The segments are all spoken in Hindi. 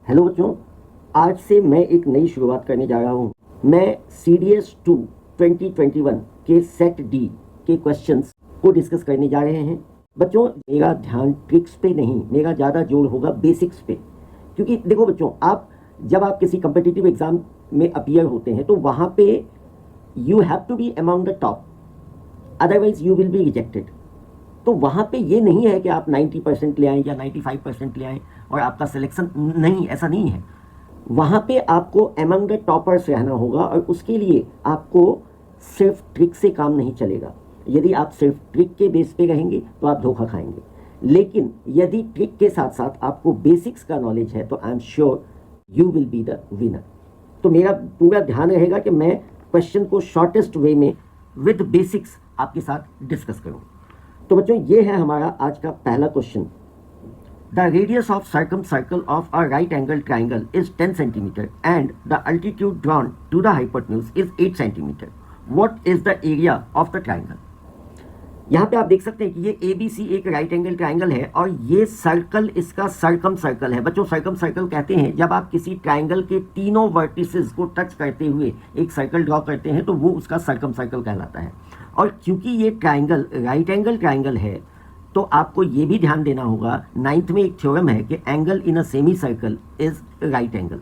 हेलो बच्चों, आज से मैं एक नई शुरुआत करने जा रहा हूँ। मैं CDS 2 2021 के सेट डी के क्वेश्चंस को डिस्कस करने जा रहे हैं। बच्चों, मेरा ध्यान ट्रिक्स पे नहीं, मेरा ज़्यादा जोर होगा बेसिक्स पे। क्योंकि देखो बच्चों, जब आप किसी कम्पिटिटिव एग्जाम में अपीयर होते हैं तो वहाँ पे you have to be among the top, otherwise you will be rejected. तो वहाँ पे ये नहीं है कि आप 90% ले आएँ या 95% ले आएँ और आपका सिलेक्शन नहीं, ऐसा नहीं है। वहाँ पे आपको अमंग द टॉपर्स रहना होगा और उसके लिए आपको सिर्फ ट्रिक से काम नहीं चलेगा। यदि आप सिर्फ ट्रिक के बेस पे रहेंगे तो आप धोखा खाएंगे, लेकिन यदि ट्रिक के साथ साथ आपको बेसिक्स का नॉलेज है तो I am sure you will be the winner. तो मेरा पूरा ध्यान रहेगा कि मैं क्वेश्चन को शॉर्टेस्ट वे में विद बेसिक्स आपके साथ डिस्कस करूँ। तो बच्चों, ये है हमारा आज का पहला question. The radius of circumcircle of a right angle triangle is 10 centimetre and the altitude drawn to the hypotenuse is 8 centimetre. What is the area of the triangle? यहाँ पे आप देख सकते हैं कि ये ABC एक राइट एंगल ट्राइंगल है और ये सर्कल इसका सर्कम सर्कल है। बच्चों, सर्कम सर्कल कहते हैं जब आप किसी ट्राइंगल के तीनों वर्टिसेस को टच करते हुए एक सर्कल ड्रॉ करते हैं तो वो उसका सर्कम सर्कल कहलाता है। और क्योंकि ये ट्राइंगल राइट एंगल ट्राइंगल है तो आपको ये भी ध्यान देना होगा, 9th में एक थ्योरम है कि angle in a semi circle is right angle.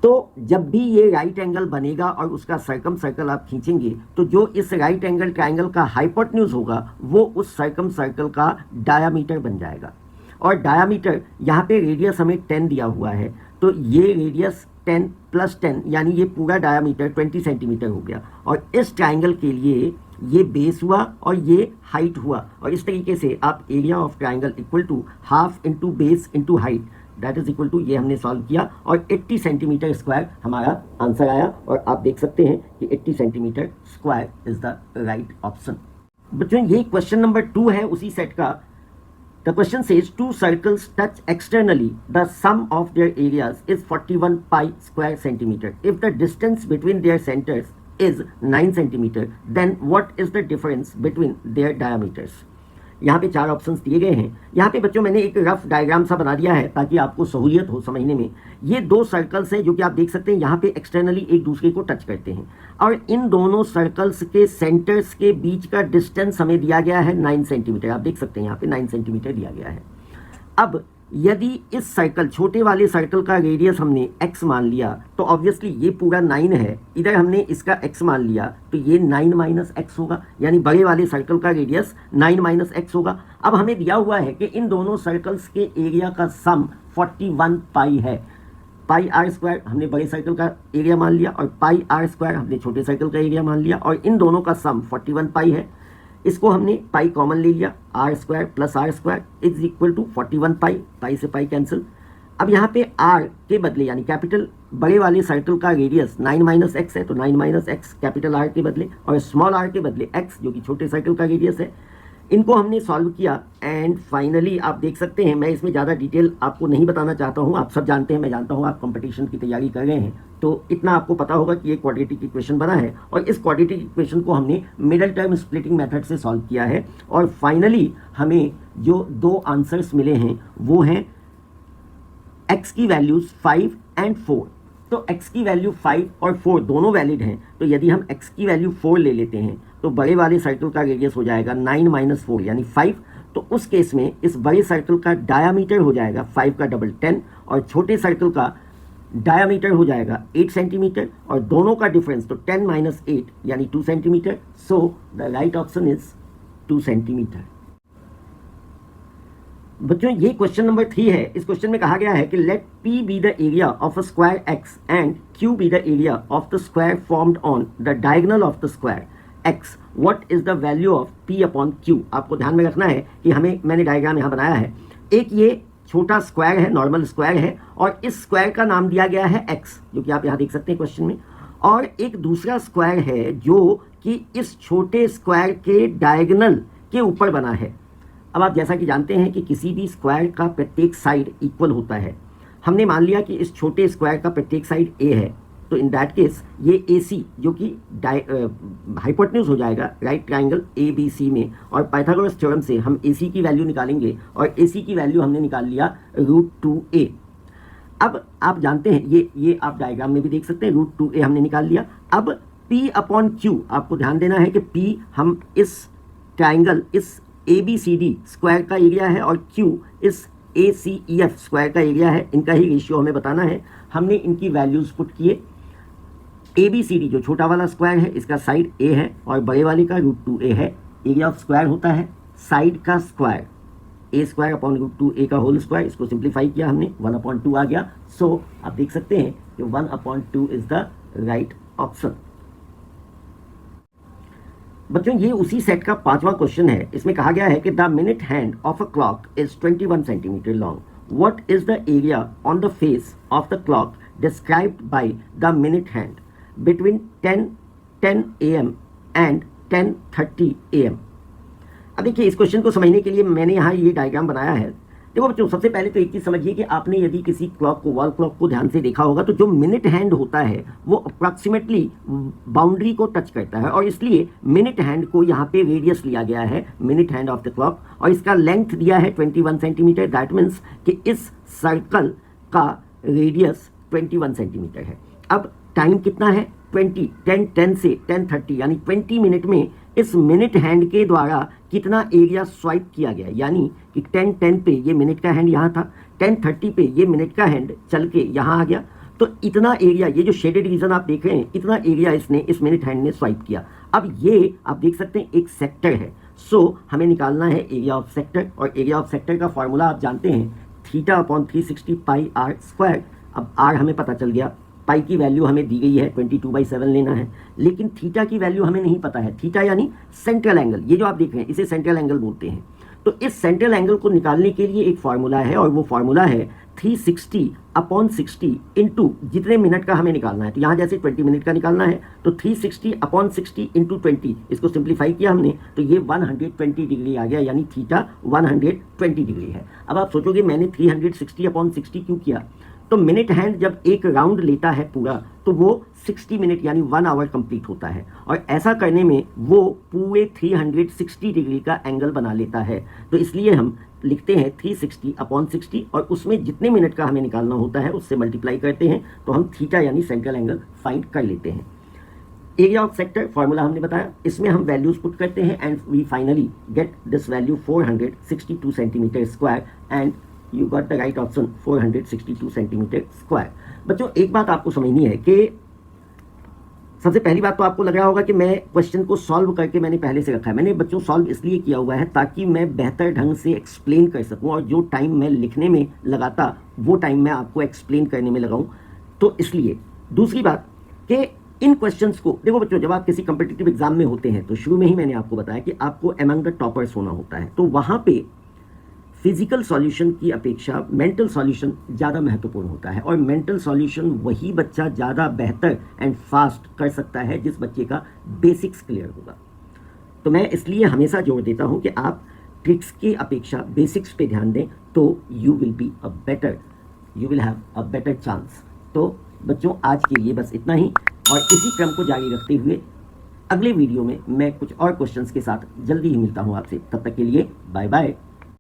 तो जब भी ये राइट एंगल बनेगा और उसका सर्कम सर्कल आप खींचेंगे तो जो इस राइट एंगल ट्राइंगल का हाइपोटेन्यूज होगा वो उस सर्कम सर्कल का डायामीटर बन जाएगा। और डायामीटर यहाँ पे रेडियस हमें 10 दिया हुआ है, तो ये रेडियस 10 + 10 यानी ये पूरा डायामीटर 20 सेंटीमीटर हो गया। और इस ट्राइंगल के लिए ये बेस हुआ और ये हाइट हुआ, और इस तरीके से आप area of triangle equal to half into base into height that is equal to, ये हमने सॉल्व किया और 80 सेंटीमीटर स्क्वायर हमारा आंसर आया। और आप देख सकते हैं कि 80 centimetre square is the right option. बच्चों, ये क्वेश्चन नंबर 2 है उसी सेट का। The question says two circles touch externally. The sum of their areas is 41 pi square centimeter. If the distance between their centers is 9 centimeter, then what is the difference between their diameters? यहाँ पे 4 ऑप्शंस दिए गए हैं। यहाँ पे बच्चों मैंने एक रफ डायग्राम सा बना दिया है ताकि आपको सहूलियत हो समझने में। ये 2 सर्कल्स हैं जो कि आप देख सकते हैं यहाँ पे एक्सटर्नली एक दूसरे को टच करते हैं और इन दोनों सर्कल्स के सेंटर्स के बीच का डिस्टेंस हमें दिया गया है 9 सेंटीमीटर। आप देख सकते हैं यहाँ पे 9 सेंटीमीटर दिया गया है। अब यदि इस सर्कल, छोटे वाले सर्कल का रेडियस हमने x मान लिया तो ऑब्वियसली ये पूरा 9 है, इधर हमने इसका x मान लिया तो ये 9 - x होगा, यानी बड़े वाले सर्कल का रेडियस 9 - x होगा। अब हमें दिया हुआ है कि इन दोनों सर्कल्स के एरिया का सम 41 पाई है। पाई r स्क्वायर हमने बड़े सर्कल का एरिया मान लिया और पाई r स्क्वायर हमने छोटे सर्कल का एरिया मान लिया, और इन दोनों का सम 41 पाई है। इसको हमने पाई कॉमन ले लिया, r square plus r square is equal to 41 pi, pi से पाई कैंसिल। अब यहाँ पे r के बदले यानी कैपिटल बड़े वाले सर्कल का रेडियस 9 - x है तो 9 - x कैपिटल R के बदले, और स्मॉल r के बदले x जो कि छोटे सर्कल का रेडियस है। इनको हमने सॉल्व किया एंड फाइनली आप देख सकते हैं, मैं इसमें ज़्यादा डिटेल आपको नहीं बताना चाहता हूँ। आप सब जानते हैं, मैं जानता हूँ आप कंपटीशन की तैयारी कर रहे हैं, तो इतना आपको पता होगा कि ये क्वाड्रेटिक इक्वेशन बना है और इस क्वाड्रेटिक इक्वेशन को हमने मिडल टर्म स्प्लिटिंग मेथड से सॉल्व किया है। और फाइनली हमें जो 2 आंसर्स मिले हैं वो हैं x की वैल्यूज़ 5 और 4। तो x की वैल्यू 5 और 4 दोनों वैलिड हैं, तो यदि हम x की वैल्यू 4 ले लेते हैं तो बड़े वाले सर्कल का रेडियस हो जाएगा 9 - 4 यानी 5। तो उस केस में इस बड़े सर्कल का डायामीटर हो जाएगा 5 का डबल 10 और छोटे सर्कल का डायामीटर हो जाएगा 8 सेंटीमीटर, और दोनों का डिफरेंस तो 10 - 8 यानी 2 centimetre. So the right option is 2 centimetre. बच्चों, ये क्वेश्चन नंबर 3 है। इस क्वेश्चन में कहा गया है कि let P be the area of a square x and Q be the area of the square formed on the diagonal of the square x। What is the value of P upon Q? आपको ध्यान में रखना है कि मैंने डायग्राम यहाँ बनाया है। एक ये छोटा स्क्वायर है, नॉर्मल स्क्वायर है, और इस स्क्वायर का नाम दिया गया है x, जो कि आप यहाँ देख सकते हैं क्वेश्चन में। और एक दूसरा स्क्वायर है जो कि इस छोटे स्क्वायर के डायगोनल के ऊपर बना है। अब आप जैसा कि जानते हैं कि किसी भी स्क्वायर का प्रत्येक साइड इक्वल होता है। हमने मान लिया कि इस छोटे स्क्वायर का प्रत्येक साइड a है, तो इन दैट केस ये AC जो कि हाइपोटेन्यूज हो जाएगा राइट ट्राइंगल ABC में, और पाइथागोरस थ्योरम से हम AC की वैल्यू निकालेंगे और AC की वैल्यू हमने निकाल लिया √2a। अब आप जानते हैं ये आप डायग्राम में भी देख सकते हैं, √2a हमने निकाल लिया। अब P/Q आपको ध्यान देना है कि P हम इस ट्राइंगल, इस ABCD स्क्वायर का एरिया है और Q इस ACEF स्क्वायर का एरिया है, इनका ही रेशियो हमें बताना है। हमने इनकी वैल्यूज पुट किए। ABCD जो छोटा वाला स्क्वायर है इसका साइड A है और बड़े वाले का √2a है। एरिया ऑफ स्क्वायर होता है साइड का स्क्वायर, a² / √2a का होल स्क्वायर। इसको सिंप्लीफाई किया हमने, 1/2 आ गया। सो आप देख सकते हैं कि 1/2 इज द राइट ऑप्शन। बच्चों ये उसी सेट का 5वां क्वेश्चन है। इसमें कहा गया है कि the minute hand of a clock is 21 centimetre long. What is the area on the face of the clock described by the minute hand between 10 AM and 10:30 AM। अब देखिए इस क्वेश्चन को समझने के लिए मैंने यहाँ ये डायग्राम बनाया है। देखो बच्चों, सबसे पहले तो एक चीज़ समझिए कि आपने यदि किसी क्लॉक को, वॉल क्लॉक को ध्यान से देखा होगा तो जो मिनट हैंड होता है वो अप्रॉक्सीमेटली बाउंड्री को टच करता है और इसलिए मिनट हैंड को यहाँ पे रेडियस लिया गया है, minute hand of the clock, और इसका लेंथ दिया है 21 सेंटीमीटर। दैट मीन्स कि इस सर्कल का रेडियस 21 सेंटीमीटर है। अब टाइम कितना है? 10 से 10:30 यानी 20 मिनट में इस मिनट हैंड के द्वारा कितना एरिया स्वाइप किया गया, यानी कि 10:10 पे ये मिनट का हैंड यहाँ था, 10:30 पे ये मिनट का हैंड चल के यहाँ आ गया। तो इतना एरिया, ये जो शेडेड रीजन आप देख रहे हैं, इतना एरिया इसने, इस मिनट हैंड ने स्वाइप किया। अब ये आप देख सकते हैं एक सेक्टर है। सो हमें निकालना है एरिया ऑफ सेक्टर, और एरिया ऑफ सेक्टर का फॉर्मूला आप जानते हैं, θ/360 πr²। अब r हमें पता चल गया, पाई की वैल्यू हमें दी गई है 22/7 लेना है, लेकिन थीटा की वैल्यू हमें नहीं पता है। थीटा यानी सेंट्रल एंगल, ये जो आप देख रहे हैं इसे सेंट्रल एंगल बोलते हैं। तो इस सेंट्रल एंगल को निकालने के लिए एक फार्मूला है और वो फार्मूला है 360/60 इंटू जितने मिनट का हमें निकालना है। तो यहाँ जैसे 20 मिनट का निकालना है तो 360/60 इंटू 20, इसको सिंप्लीफाई किया हमने तो ये 120 डिग्री आ गया, यानी थीटा 120 डिग्री है। अब आप सोचोगे मैंने 360/60 क्यों किया? तो मिनट हैंड जब एक राउंड लेता है पूरा तो वो 60 मिनट यानी 1 आवर कंप्लीट होता है, और ऐसा करने में वो पूरे 360 डिग्री का एंगल बना लेता है। तो इसलिए हम लिखते हैं 360/60 और उसमें जितने मिनट का हमें निकालना होता है उससे मल्टीप्लाई करते हैं तो हम थीटा यानी सेंट्रल एंगल फाइंड कर लेते हैं। एरिया ऑफ सेक्टर फॉर्मूला हमने बताया, इसमें हम वैल्यूज पुट करते हैं and we finally get this value 462 centimetre square and you got the right option 462 centimetre square. बच्चों एक बात आपको समझनी है कि सबसे पहली बात तो आपको लग रहा होगा कि मैं क्वेश्चन को सॉल्व करके मैंने पहले से रखा है। मैंने बच्चों सॉल्व इसलिए किया हुआ है ताकि मैं बेहतर ढंग से एक्सप्लेन कर सकूं, और जो टाइम मैं लिखने में लगाता वो टाइम मैं आपको एक्सप्लेन करने में लगाऊं, तो इसलिए। दूसरी बात कि इन क्वेश्चंस को देखो बच्चों, जब आप किसी कम्पिटिटिव एग्जाम में होते हैं तो शुरू में ही मैंने आपको बताया कि आपको अमंग द टॉपर्स होना होता है, तो वहाँ पे फिजिकल सॉल्यूशन की अपेक्षा मेंटल सॉल्यूशन ज़्यादा महत्वपूर्ण होता है, और मेंटल सॉल्यूशन वही बच्चा ज़्यादा बेहतर एंड फास्ट कर सकता है जिस बच्चे का बेसिक्स क्लियर होगा। तो मैं इसलिए हमेशा जोर देता हूँ कि आप ट्रिक्स की अपेक्षा बेसिक्स पे ध्यान दें, तो you will have a better chance. तो बच्चों आज के लिए बस इतना ही, और इसी क्रम को जारी रखते हुए अगले वीडियो में मैं कुछ और क्वेश्चंस के साथ जल्दी ही मिलता हूँ आपसे। तब तक के लिए बाय बाय।